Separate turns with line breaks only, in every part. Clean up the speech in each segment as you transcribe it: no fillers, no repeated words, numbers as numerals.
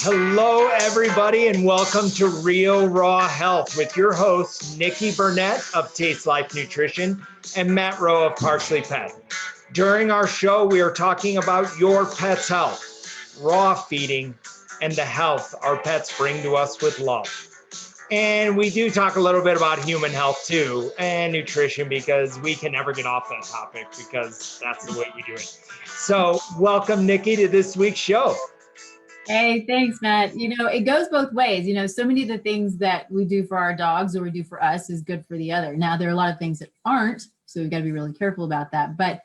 Hello, everybody, and welcome to Real Raw Health with your hosts, Nikki Burnett of Taste Life Nutrition and Matt Rowe of Parsley Pet. During our show, we are talking about your pet's health, raw feeding, and the health our pets bring to us with love. And we do talk a little bit about human health too, and nutrition, because we can never get off that topic because that's the way we do it. So welcome, Nikki, to this week's show.
Hey, thanks, Matt. It goes both ways. So many of the things that we do for our dogs or we do for us is good for the other. Now, there are a lot of things that aren't, so we've got to be really careful about that. But,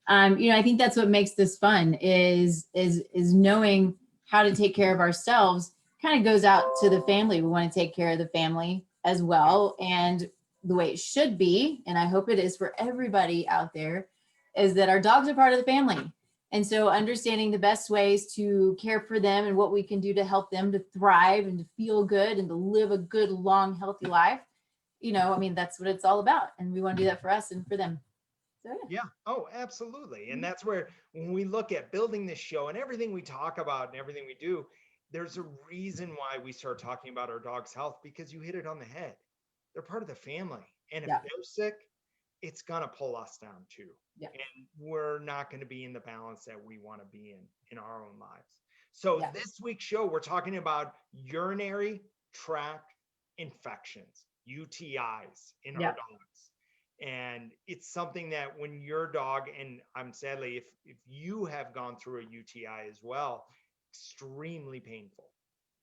I think that's what makes this fun is knowing how to take care of ourselves kind of goes out to the family. We want to take care of the family as well. And the way it should be, and I hope it is for everybody out there, is that our dogs are part of the family. And so understanding the best ways to care for them and what we can do to help them to thrive and to feel good and to live a good, long, healthy life, that's what it's all about. And we want to do that for us and for them. So,
yeah. Oh, absolutely. And that's where, when we look at building this show and everything we talk about and everything we do, there's a reason why we start talking about our dog's health, because you hit it on the head. They're part of the family. And if they're sick, it's going to pull us down too. And we're not going to be in the balance that we want to be in our own lives. So this week's show, we're talking about urinary tract infections, UTIs in our dogs. And it's something that when your dog, and I'm sadly, if you have gone through a UTI as well, extremely painful.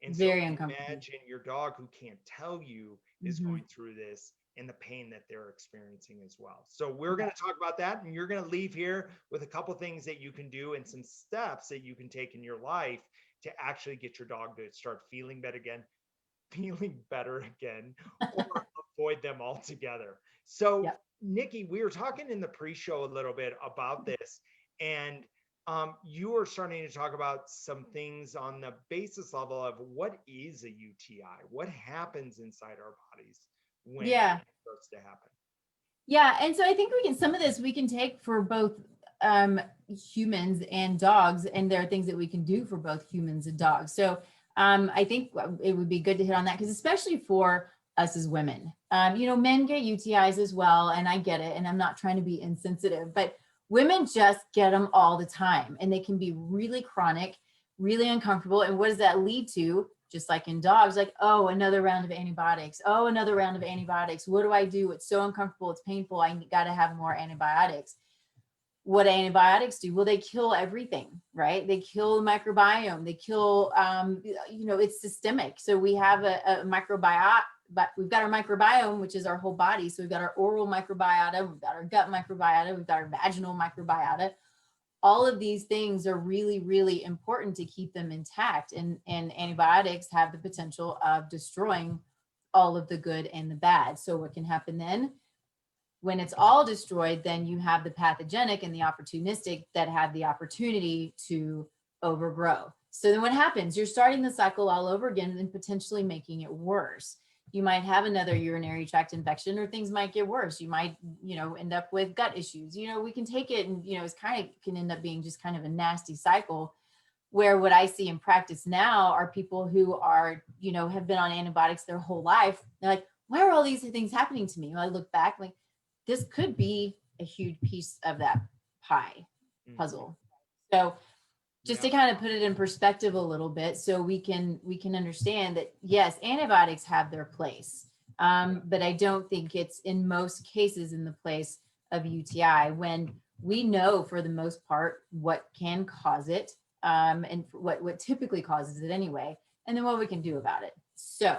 And
very
so
uncomfortable.
Imagine your dog who can't tell you is going through this, and the pain that they're experiencing as well. So we're going to talk about that, and you're going to leave here with a couple things that you can do and some steps that you can take in your life to actually get your dog to start feeling better again, or avoid them altogether. So Nikki, we were talking in the pre-show a little bit about this, and you were starting to talk about some things on the basis level of what is a UTI, what happens inside our bodies when it starts to happen.
Yeah. And so I think some of this we can take for both humans and dogs, and there are things that we can do for both humans and dogs. So I think it would be good to hit on that, because especially for us as women, men get UTIs as well, and I get it, and I'm not trying to be insensitive, but women just get them all the time, and they can be really chronic, really uncomfortable. And what does that lead to? Just like in dogs, like, oh, another round of antibiotics. Oh, another round of antibiotics. What do I do? It's so uncomfortable. It's painful. I got to have more antibiotics. What antibiotics do? Well, they kill everything, right? They kill the microbiome. They kill, it's systemic. So we have a microbiome, but we've got our microbiome, which is our whole body. So we've got our oral microbiota, we've got our gut microbiota, we've got our vaginal microbiota. All of these things are really, really important to keep them intact. And antibiotics have the potential of destroying all of the good and the bad. So what can happen then? When it's all destroyed, then you have the pathogenic and the opportunistic that have the opportunity to overgrow. So then what happens? You're starting the cycle all over again and then potentially making it worse. You might have another urinary tract infection, or things might get worse. You might, end up with gut issues. We can take it and, it's can end up being just kind of a nasty cycle, where what I see in practice now are people who are, have been on antibiotics their whole life. They're like, why are all these things happening to me? I look back, like, this could be a huge piece of that pie puzzle. So just to kind of put it in perspective a little bit, so we can understand that, yes, antibiotics have their place, but I don't think it's in most cases in the place of UTI, when we know for the most part what can cause it, and what typically causes it anyway, and then what we can do about it. So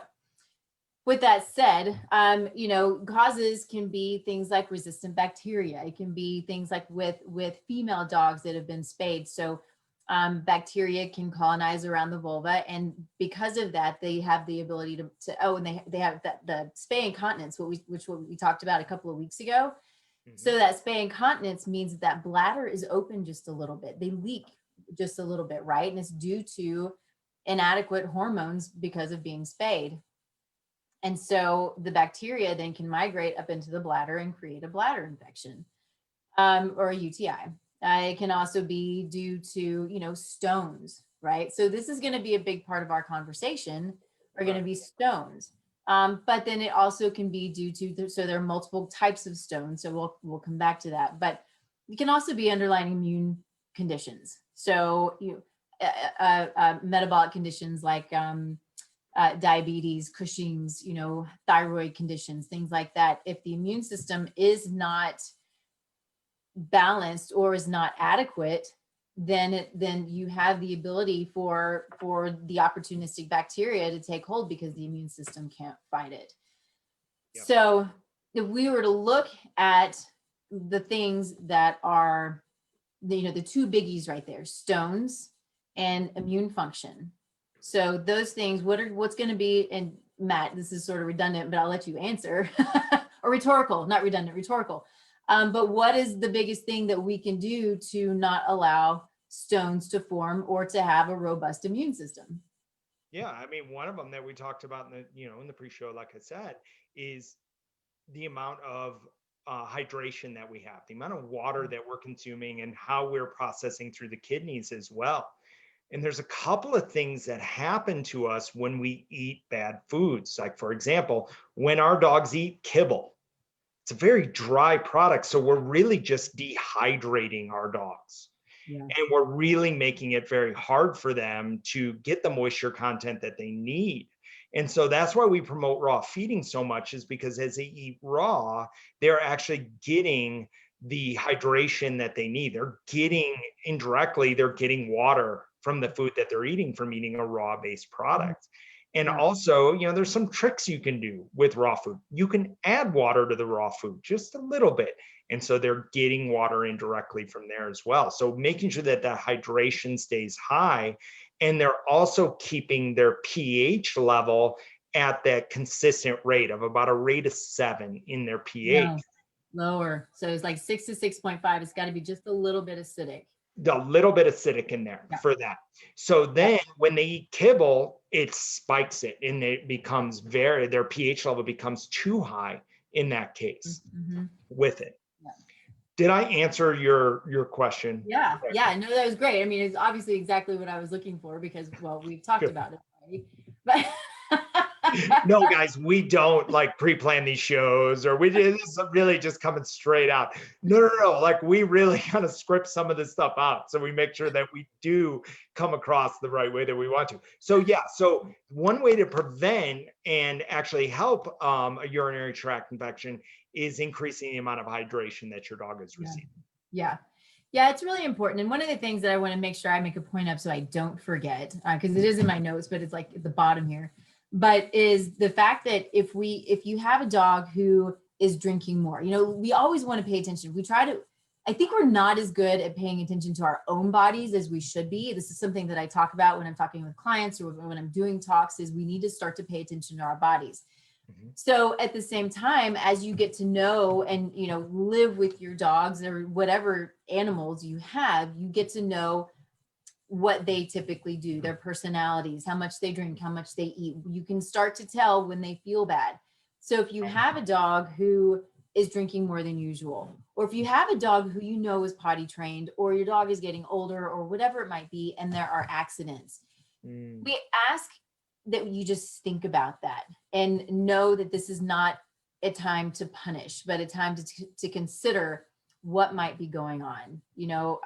with that said, causes can be things like resistant bacteria. It can be things like with female dogs that have been spayed. So bacteria can colonize around the vulva, and because of that, they have the ability and they have the spay incontinence, which we talked about a couple of weeks ago. So that spay incontinence means that bladder is open just a little bit. They leak just a little bit, right? And it's due to inadequate hormones because of being spayed. And so the bacteria then can migrate up into the bladder and create a bladder infection, or a UTI. It can also be due to, stones, right? So this is going to be a big part of our conversation, are going to be stones. But then it also can be due to, so there are multiple types of stones. So we'll come back to that, but it can also be underlying immune conditions. So metabolic conditions like diabetes, Cushing's, thyroid conditions, things like that. If the immune system is not balanced or is not adequate, then you have the ability for the opportunistic bacteria to take hold because the immune system can't fight it. Yep. So if we were to look at the things that are the two biggies right there, stones and immune function. So those things, what's going to be, and Matt, this is sort of redundant, but I'll let you answer, or rhetorical, not redundant, rhetorical. But what is the biggest thing that we can do to not allow stones to form or to have a robust immune system?
Yeah, I mean, one of them that we talked about in the pre-show, like I said, is the amount of hydration that we have, the amount of water that we're consuming, and how we're processing through the kidneys as well. And there's a couple of things that happen to us when we eat bad foods. Like, for example, when our dogs eat kibble, it's a very dry product. So we're really just dehydrating our dogs. Yeah. And we're really making it very hard for them to get the moisture content that they need. And so that's why we promote raw feeding so much, is because as they eat raw, they're actually getting the hydration that they need. They're getting indirectly, they're getting water from the food that they're eating from eating a raw based product. And also, there's some tricks you can do with raw food. You can add water to the raw food, just a little bit. And so they're getting water indirectly from there as well. So making sure that that hydration stays high, and they're also keeping their pH level at that consistent rate of about a rate of 7 in their pH.
No, lower. So it's like 6 to 6.5. It's got to be just a little bit acidic.
A little bit acidic in there for that. So then when they eat kibble, it spikes it, and it becomes their pH level becomes too high in that case with it. Yeah. Did I answer your question?
Yeah. Yeah. No, that was great. I mean, it's obviously exactly what I was looking for because, well, we've talked about it already, but
no, guys, we don't like pre-plan these shows, or this is really just coming straight out. No. Like, we really kind of script some of this stuff out, so we make sure that we do come across the right way that we want to. So yeah, so one way to prevent and actually help a urinary tract infection is increasing the amount of hydration that your dog is receiving.
Yeah, it's really important. And one of the things that I want to make sure I make a point of so I don't forget, because it is in my notes, but it's like at the bottom here, but is the fact that if you have a dog who is drinking more, we always want to pay attention. I think we're not as good at paying attention to our own bodies as we should be. This is something that I talk about when I'm talking with clients or when I'm doing talks, is we need to start to pay attention to our bodies. So at the same time, as you get to know and, live with your dogs or whatever animals you have, you get to know what they typically do, their personalities, how much they drink, how much they eat. You can start to tell when they feel bad. So if you have a dog who is drinking more than usual, or if you have a dog who is potty trained, or your dog is getting older, or whatever it might be, and there are accidents, we ask that you just think about that and know that this is not a time to punish, but a time to consider what might be going on.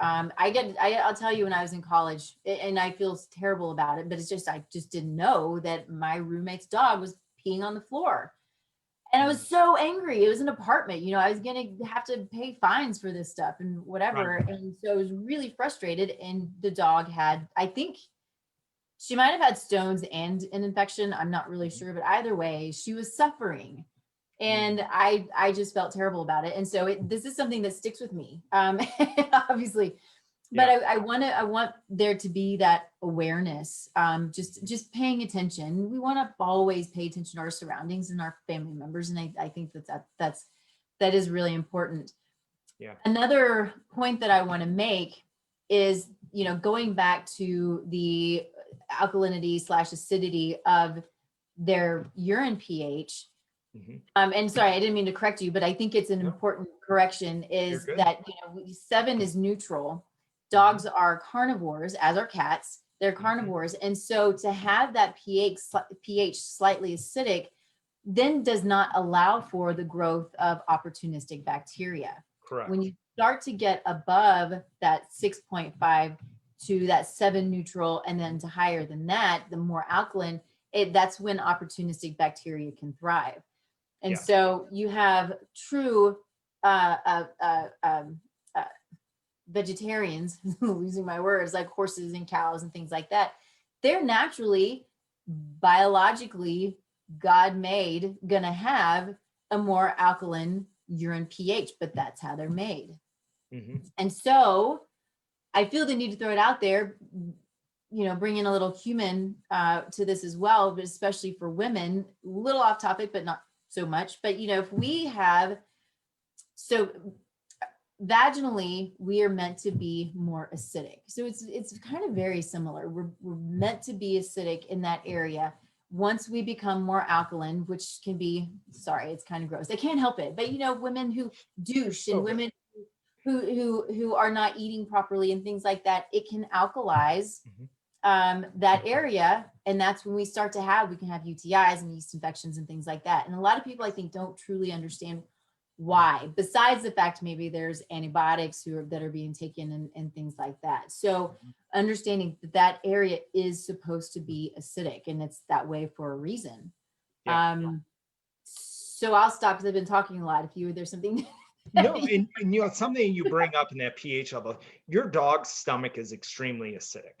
I'll tell you, when I was in college, and I feel terrible about it, but it's just, I just didn't know that my roommate's dog was peeing on the floor. And I was so angry. It was an apartment, I was going to have to pay fines for this stuff and whatever. Right. And so I was really frustrated. And the dog had, I think she might've had stones and an infection. I'm not really sure, but either way, she was suffering. And I just felt terrible about it. And so this is something that sticks with me, obviously, but I want there to be that awareness, just paying attention. We want to always pay attention to our surroundings and our family members. And I think that is really important. Yeah. Another point that I want to make is, going back to the alkalinity / acidity of their urine pH. And sorry, I didn't mean to correct you, but I think it's an important correction, is that, 7 is neutral. Dogs are carnivores, as are cats. They're carnivores. And so to have that pH slightly acidic then does not allow for the growth of opportunistic bacteria.
Correct.
When you start to get above that 6.5 to that 7 neutral and then to higher than that, the more alkaline, that's when opportunistic bacteria can thrive. And
Yes.
so you have true vegetarians, losing my words, like horses and cows and things like that. They're naturally, biologically, God made, gonna have a more alkaline urine pH, but that's how they're made. And so I feel the need to throw it out there, bring in a little human to this as well, but especially for women, a little off topic, but not so much. But, if we have, so vaginally, we are meant to be more acidic. So it's kind of very similar. We're meant to be acidic in that area. Once we become more alkaline, which can be, sorry, it's kind of gross. I can't help it. But, women who douche and women who are not eating properly and things like that, it can alkalize that area. And that's when we can have UTIs and yeast infections and things like that. And a lot of people, I think, don't truly understand why, besides the fact maybe there's antibiotics that are being taken and things like that. So understanding that area is supposed to be acidic and it's that way for a reason.
Yeah.
So I'll stop because I've been talking a lot. There's something.
No, and something you bring up in that pH level, your dog's stomach is extremely acidic.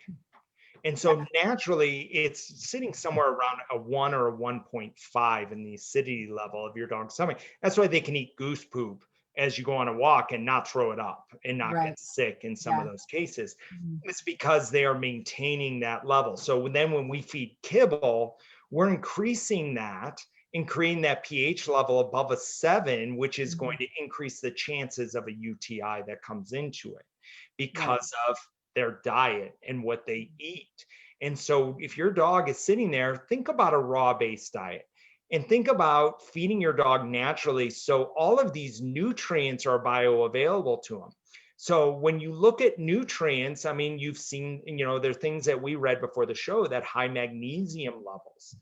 And so naturally it's sitting somewhere around a 1 or a 1.5 in the acidity level of your dog's stomach. That's why they can eat goose poop as you go on a walk and not throw it up and not get sick in some of those cases. It's because they are maintaining that level. So then when we feed kibble, we're increasing that and creating that pH level above a 7, which is going to increase the chances of a UTI that comes into it because of their diet and what they eat. And so if your dog is sitting there, think about a raw-based diet and think about feeding your dog naturally. So all of these nutrients are bioavailable to them. So when you look at nutrients, I mean, you've seen, there are things that we read before the show that high magnesium levels.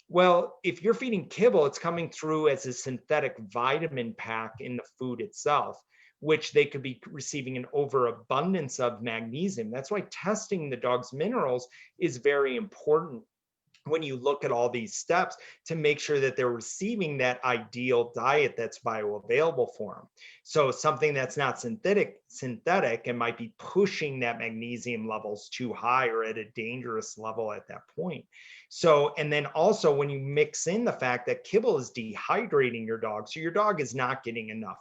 Well, if you're feeding kibble, it's coming through as a synthetic vitamin pack in the food itself, which they could be receiving an overabundance of magnesium. That's why testing the dog's minerals is very important when you look at all these steps to make sure that they're receiving that ideal diet that's bioavailable for them. So something that's not synthetic and might be pushing that magnesium levels too high or at a dangerous level at that point. So, and then also when you mix in the fact that kibble is dehydrating your dog, so your dog is not getting enough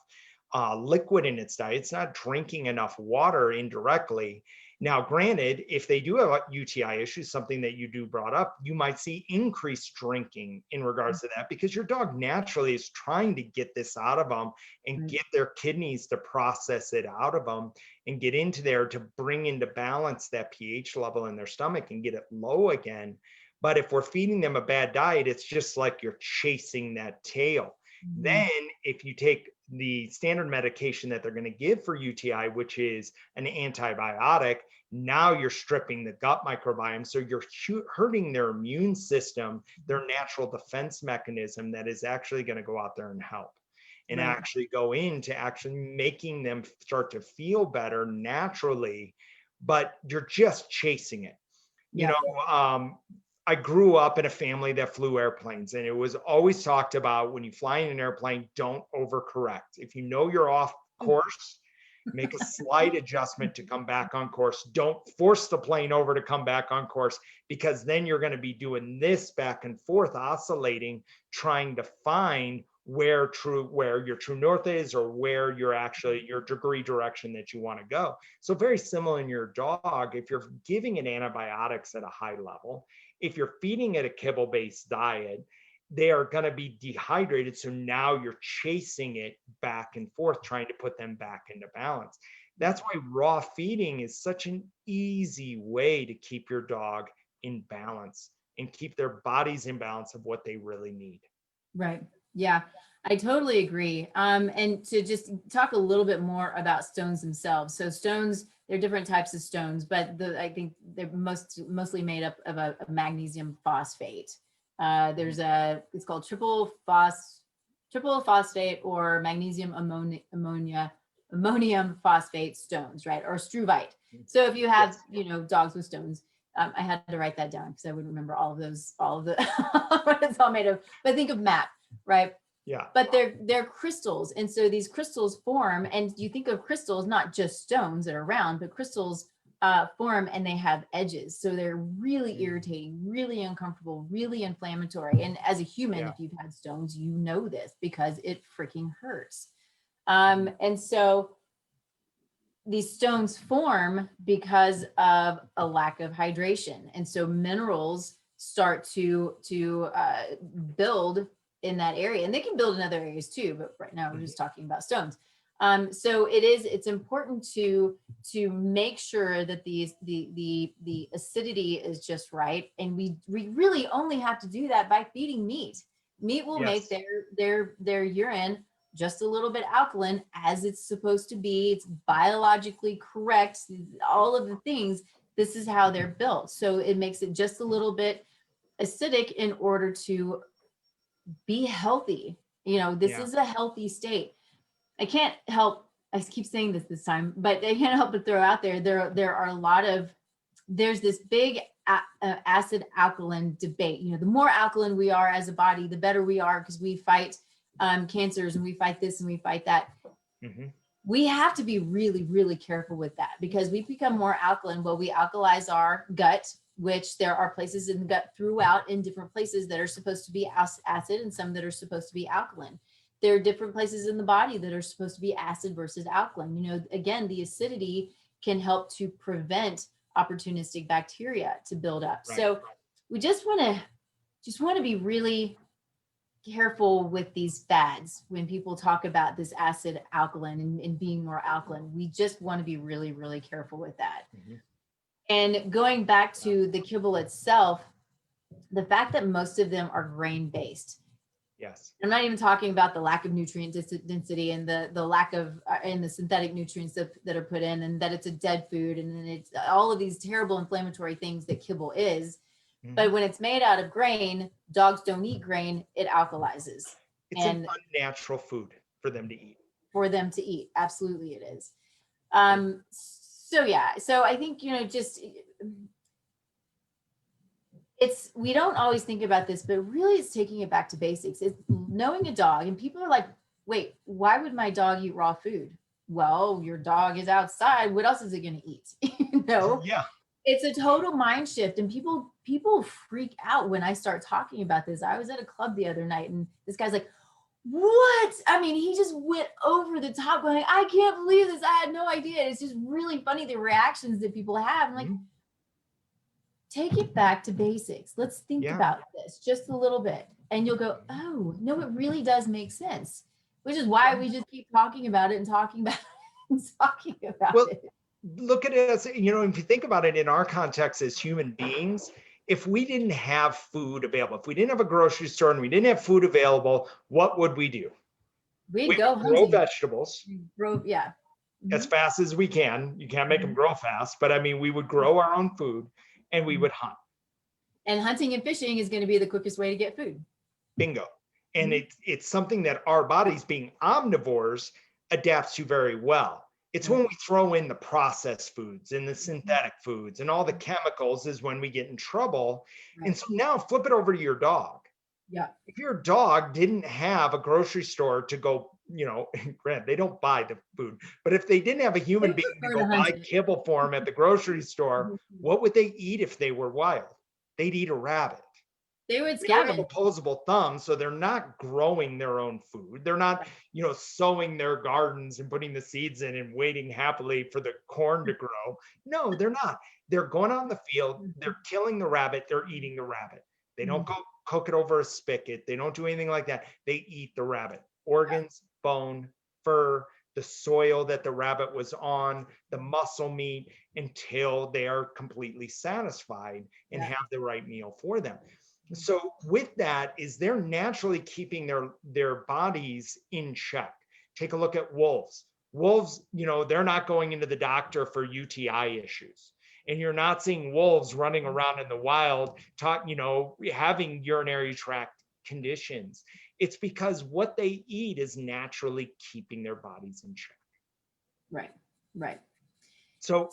liquid in its diet, it's not drinking enough water indirectly. Now, granted, if they do have UTI issues, something that you do brought up, you might see increased drinking in regards to that because your dog naturally is trying to get this out of them and get their kidneys to process it out of them and get into there to bring into balance that pH level in their stomach and get it low again. But if we're feeding them a bad diet, it's just like you're chasing that tail. Then if you take the standard medication that they're going to give for UTI, which is an antibiotic, now you're stripping the gut microbiome. So you're hurting their immune system, their natural defense mechanism that is actually going to go out there and help and actually go into actually making them start to feel better naturally, but you're just chasing it. I grew up in a family that flew airplanes, and it was always talked about when you fly in an airplane, don't overcorrect. If you know you're off course, make a slight adjustment to come back on course. Don't force the plane over to come back on course, because then you're going to be doing this back and forth, oscillating, trying to find where your true north is, or where you're actually your degree direction that you want to go. So very similar in your dog. If you're giving it antibiotics at a high level, if you're feeding it a kibble-based diet, they are going to be dehydrated. So now you're chasing it back and forth, trying to put them back into balance. That's why raw feeding is such an easy way to keep your dog in balance and keep their bodies in balance of what they really need.
Right. Yeah. I totally agree. And to just talk a little bit more about stones themselves. So stones, there are different types of stones, but I think they're mostly made up of a magnesium phosphate. It's called triple phosphate or magnesium ammonium phosphate stones, right? Or struvite. So if you have,
Yes.
dogs with stones, I had to write that down because I wouldn't remember all of the what it's all made of. But think of MAP, right?
Yeah.
But they're crystals, and so these crystals form, and you think of crystals not just stones that are round, but crystals form, and they have edges, so they're really irritating, really uncomfortable, really inflammatory. And as a human,
Yeah.
if you've had stones, you know this because it freaking hurts. And so these stones form because of a lack of hydration, and so minerals start to build in that area, and they can build in other areas too, but right now we're just talking about stones. So it's important to make sure that the acidity is just right, and we really only have to do that by feeding meat will make
Yes.
their urine just a little bit alkaline, as it's supposed to be. It's biologically correct. All of the things, this is how they're built. So it makes it just a little bit acidic in order to be healthy. This
Yeah.
is a healthy state. I keep saying this time, but I can't help but throw out there are a lot of, there's this big acid alkaline debate. The more alkaline we are as a body, the better we are, because we fight cancers, and we fight this and we fight that.
Hmm.
We have to be really, really careful with that, because we become more alkaline. Well, we alkalize our gut, which there are places in the gut throughout, in different places, that are supposed to be acid, and some that are supposed to be alkaline. There are different places in the body that are supposed to be acid versus alkaline. Again, the acidity can help to prevent opportunistic bacteria to build up.
Right.
So we just want to be really careful with these fads when people talk about this acid alkaline, and being more alkaline. We just want to be really, really careful with that.
Hmm.
And going back to the kibble itself, the fact that most of them are grain based.
Yes.
I'm not even talking about the lack of nutrient density, and the lack of and the synthetic nutrients that are put in, and that it's a dead food, and then it's all of these terrible inflammatory things that kibble is.
Hmm.
But when it's made out of grain, dogs don't eat grain, it alkalizes.
It's an
And
unnatural food for them to eat.
for them to eat, absolutely it is. So yeah, so I think, just we don't always think about this, but really it's taking it back to basics. It's knowing a dog, and people are like, wait, why would my dog eat raw food? Well, your dog is outside. What else is it going to eat?
Yeah.
It's a total mind shift, and people freak out when I start talking about this. I was at a club the other night, and this guy's like, what? I mean, he just went over the top, going, I can't believe this. I had no idea. It's just really funny, the reactions that people have. I'm like,
Mhm.
take it back to basics. Let's think
Yeah.
about this just a little bit. And you'll go, oh, no, it really does make sense, which is why we just keep talking about it and talking about it and talking about
Well,
it.
look at it as, if you think about it in our context as human beings, if we didn't have food available, if we didn't have a grocery store and we didn't have food available, what would we do?
We'd
We
go
would grow
hunting.
vegetables
Yeah.
as
Mhm.
fast as we can. You can't make them
Mhm.
grow fast, but I mean, we would grow our own food and we
Mhm.
would hunt.
And hunting and fishing is going to be the quickest way to get food.
Bingo. And
Mhm.
it's something that our bodies, being omnivores, adapts to very well. It's when
Right.
we throw in the processed foods and the
Mhm.
synthetic foods and all the chemicals is when we get in trouble. And
Right.
so now flip it over to your dog.
Yeah.
If your dog didn't have a grocery store to go, grant they don't buy the food, but if they didn't have a
They
human being to
prefer to
go
hunt
buy
it.
kibble for them at the grocery store,
Mhm.
what would they eat if they were wild? They'd eat a rabbit.
They would
We don't have
scavenge.
opposable thumbs, so they're not growing their own food. They're not, sowing their gardens and putting the seeds in and waiting happily for the corn to grow. No, they're not. They're going out in the field, they're killing the rabbit, they're eating the rabbit. They don't
Mhm.
go cook it over a spigot. They don't do anything like that. They eat the rabbit. Organs, bone, fur, the soil that the rabbit was on, the muscle meat, until they are completely satisfied and
Yeah.
have the right meal for them. So with that is they're naturally keeping their bodies in check. Take a look at wolves. Wolves, they're not going into the doctor for UTI issues. And you're not seeing wolves running around in the wild, having urinary tract conditions. It's because what they eat is naturally keeping their bodies in check.
Right. Right.
So,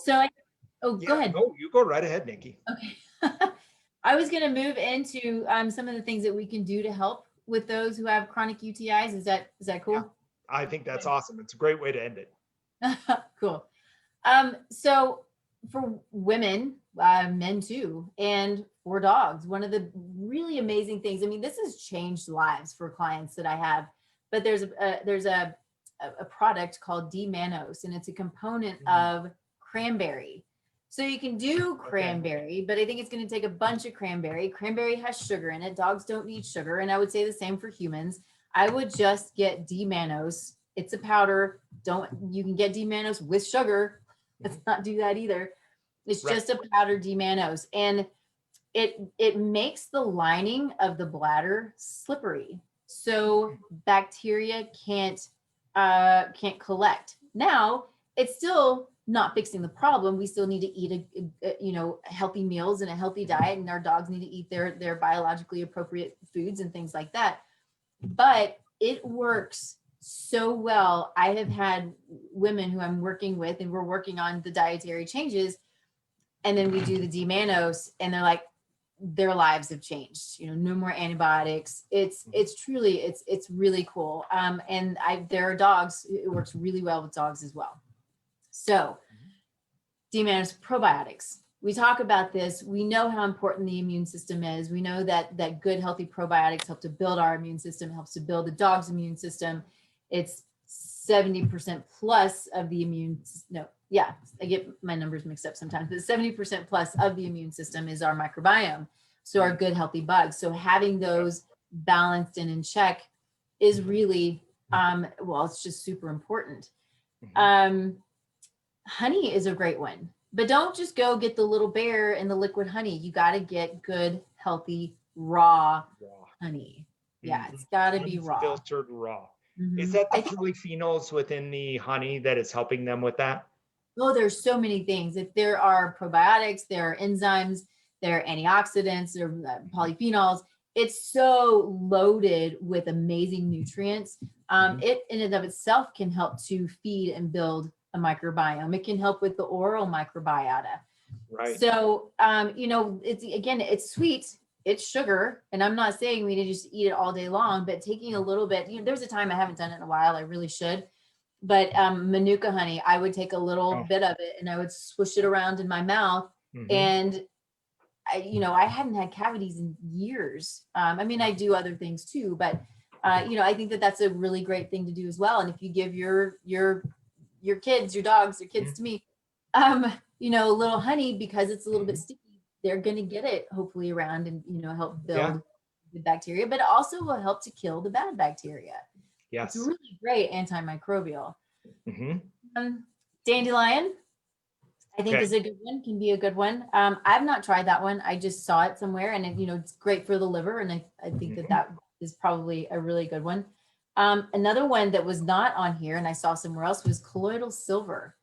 Oh, go ahead.
no, you go right ahead, Nikki.
Okay. I was going to move into some of the things that we can do to help with those who have chronic UTIs. Is that cool?
Yeah, I think that's awesome. It's a great way to end it.
Cool. So for women, men too, and for dogs, one of the really amazing things, I mean, this has changed lives for clients that I have, but there's a product called D-mannose, and it's a component of cranberry. So you can do cranberry, but I think it's going to take a bunch of cranberry. Cranberry has sugar in it. Dogs don't need sugar. And I would say the same for humans. I would just get D-mannose. It's a powder. You can get D-mannose with sugar. Let's not do that either. It's just a powder D-mannose. And it makes the lining of the bladder slippery. So bacteria can't collect. Now, it's still not fixing the problem. We still need to eat healthy meals and a healthy diet, and our dogs need to eat their biologically appropriate foods and things like that. But it works so well. I have had women who I'm working with, and we're working on the dietary changes, and then we do the D-mannose, and they're like, their lives have changed. No more antibiotics. It's really cool. And there are dogs. It works really well with dogs as well. So D-mannose, probiotics. We talk about this. We know how important the immune system is. We know that good, healthy probiotics help to build our immune system, helps to build the dog's immune system. It's 70% plus of the I get my numbers mixed up sometimes, but 70% plus of the immune system is our microbiome. So our good, healthy bugs. So having those balanced and in check is really, it's just super important. Honey is a great one, but don't just go get the little bear and the liquid honey. You got to get good, healthy, raw honey. Yeah, it's got to be raw.
Filtered raw. Is that the polyphenols within the honey that is helping them with that?
Oh, there's so many things. If there are probiotics, there are enzymes, there are antioxidants, there are polyphenols. It's so loaded with amazing nutrients. It in and of itself can help to feed and build a microbiome. It can help with the oral microbiota.
Right.
So, it's sweet, it's sugar. And I'm not saying we need to just eat it all day long, but taking a little bit, there's a time I haven't done it in a while. I really should. But Manuka honey, I would take a little bit of it and I would swish it around in my mouth. And I hadn't had cavities in years. I do other things too, but I think that's a really great thing to do as well. And if you give your kids, your dogs, your kids to me, a little honey, because it's a little bit sticky, they're going to get it hopefully around and, help build the bacteria, but it also will help to kill the bad bacteria.
Yes.
It's really great antimicrobial. Dandelion, I think is a good one, can be a good one. I've not tried that one. I just saw it somewhere, and it's great for the liver. And I think that is probably a really good one. Another one that was not on here and I saw somewhere else was colloidal silver.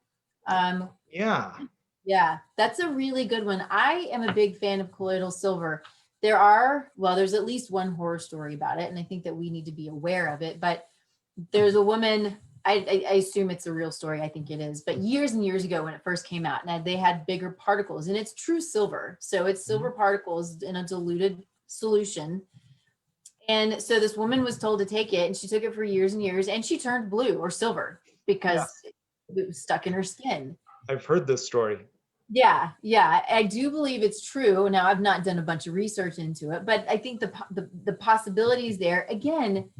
Yeah, that's a really good one. I am a big fan of colloidal silver. There's at least one horror story about it, and I think that we need to be aware of it. But there's a woman, I assume it's a real story. I think it is. But years and years ago when it first came out, and they had bigger particles, and it's true silver. So it's silver particles in a diluted solution. And so this woman was told to take it, and she took it for years and years, and she turned blue or silver because it was stuck in her skin.
I've heard this story.
Yeah, I do believe it's true. Now, I've not done a bunch of research into it, but I think the possibilities there, again,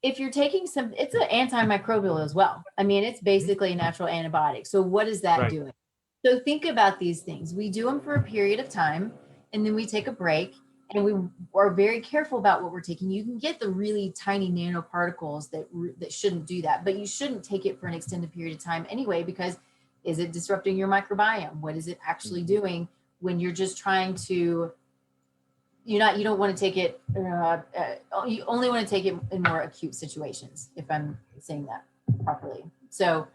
if you're taking it's an antimicrobial as well. It's basically a natural antibiotic. So what is that doing? So think about these things. We do them for a period of time, and then we take a break, and we are very careful about what we're taking. You can get the really tiny nanoparticles that shouldn't do that, but you shouldn't take it for an extended period of time anyway, because is it disrupting your microbiome? What is it actually doing when you're just trying to you don't want to take it, you only want to take it in more acute situations, if I'm saying that properly. So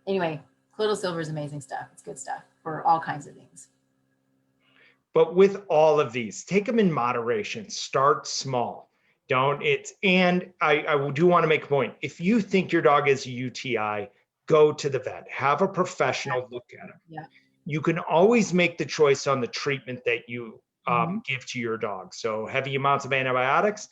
anyway, colloidal silver is amazing stuff. It's good stuff for all kinds of things.
But with all of these, take them in moderation. Start small. Don't it's and I do want to make a point. If you think your dog is a UTI, go to the vet. Have a professional look at him.
Yeah.
You can always make the choice on the treatment that you
Mhm.
give to your dog. So heavy amounts of antibiotics,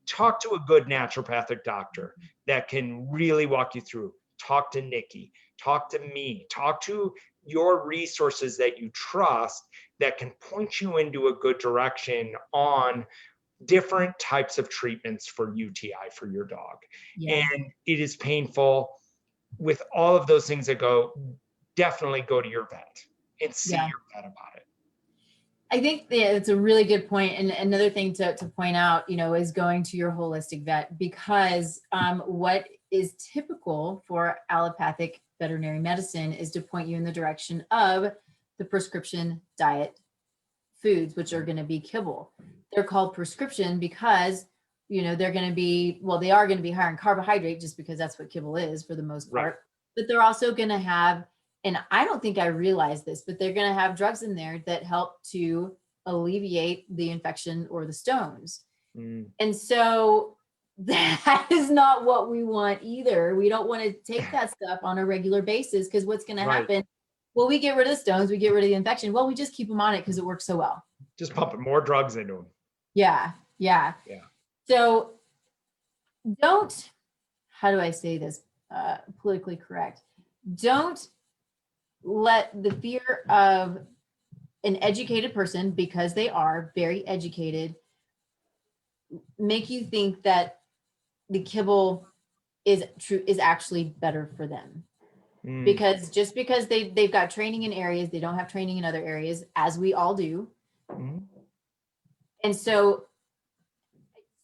talk to a good naturopathic doctor that can really walk you through. Talk to Nikki, talk to me, talk to your resources that you trust that can point you into a good direction on different types of treatments for UTI for your dog.
Yeah.
And it is painful. With all of those things that go, definitely go to your vet and see
Yeah.
your vet about it.
I think it's a really good point. And another thing to point out, is going to your holistic vet, because what is typical for allopathic veterinary medicine is to point you in the direction of the prescription diet foods, which are going to be kibble. They're called prescription because, they're going to be, well, they are going to be higher in carbohydrate just because that's what kibble is for the most part.
Right.
But they're also going to have, and I don't think I realized this, but they're going to have drugs in there that help to alleviate the infection or the stones. And so that is not what we want either. We don't want to take that stuff on a regular basis, because what's going to happen? Well, we get rid of the stones, we get rid of the infection. Well, we just keep them on it because it works so well.
Just pumping more drugs into them.
Yeah. So don't, how do I say this politically correct? Don't let the fear of an educated person, because they are very educated, make you think that the kibble is actually better for them. Because just because they've got training in areas, they don't have training in other areas, as we all do. And so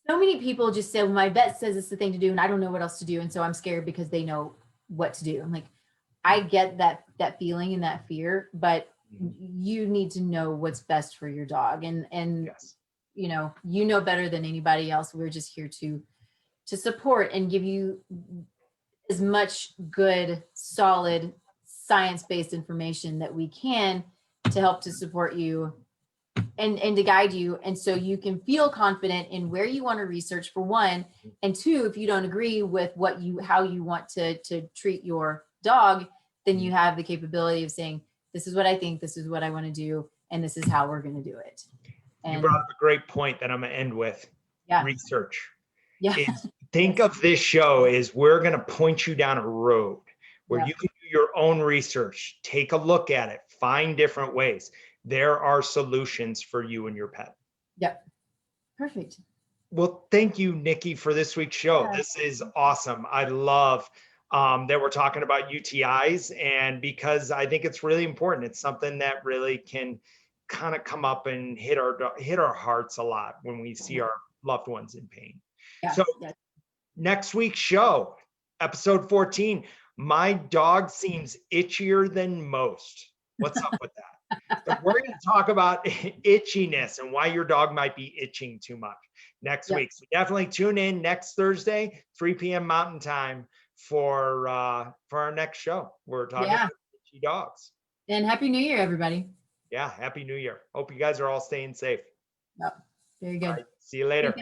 many people just say, well, my vet says it's the thing to do and I don't know what else to do. And so I'm scared because they know what to do. I'm like, I get that feeling and that fear, but you need to know what's best for your dog. And
yes.
you know better than anybody else. We're just here to support and give you as much good, solid, science-based information that we can to help to support you and to guide you. And so you can feel confident in where you want to research, for one, and two, if you don't agree with how you want to treat your dog, then you have the capability of saying, this is what I think, this is what I want to do, and this is how we're going to do it. And
you brought up a great point that I'm going to end with. Research.
Yeah.
Think of this show as we're going to point you down a road where you can do your own research, take a look at it, find different ways. There are solutions for you and your pet.
Yep. Perfect.
Well, thank you, Nikki, for this week's show. This is awesome. I love that we're talking about UTIs, and because I think it's really important. It's something that really can kind of come up and hit our hearts a lot when we see our loved ones in pain. So next week's show, episode 14, my dog seems itchier than most. What's up with that? So we're going to talk about itchiness and why your dog might be itching too much next week. So definitely tune in next Thursday, 3 p.m. Mountain Time for our next show. We're talking about itchy dogs.
And Happy New Year, everybody.
Yeah, Happy New Year. Hope you guys are all staying safe.
Yep. Very good.
All right, see you later.